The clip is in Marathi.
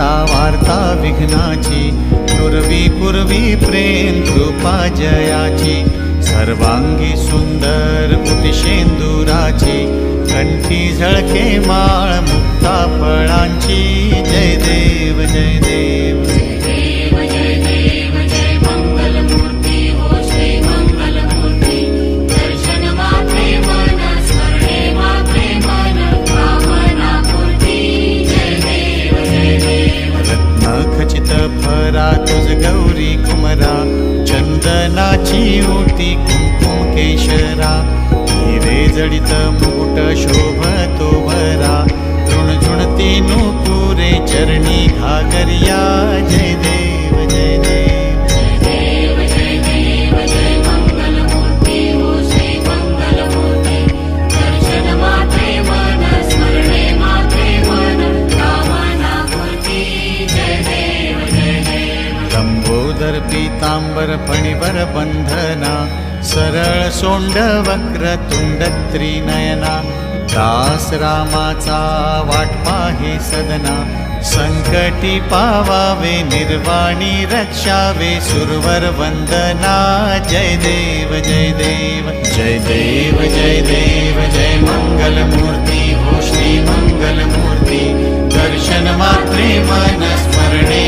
करता वार्ता विघ्नाची, नुरवी पूर्वी प्रेम कृपा जयाची, सर्वांगी सुंदर कुटिशेंदुराची, कंठी झळके माळ मुक्ता फळांची. जय देव जय देव फरा तुझ गौरी कुमरा, चंदनाची ओटी कुंकुम केशरा, हिरे जडित मुकुट शोभतो भरा, झुणझुणती नूपुरे चरणी घागरिया. जय देव जय देव लंबोदर पीतांबर फणीवर बंधना, सरळ सोंड वक्र तुंड त्रिनयना, दास रामाचा वाट पाहे सदना, संकटी पावावे निर्वाणी रक्षावे सुरवर वंदना. जय देव जय देव जय देव जय देव जय मंगलमूर्ती हो श्री मंगलमूर्ती, दर्शन मात्रे मन स्मरणे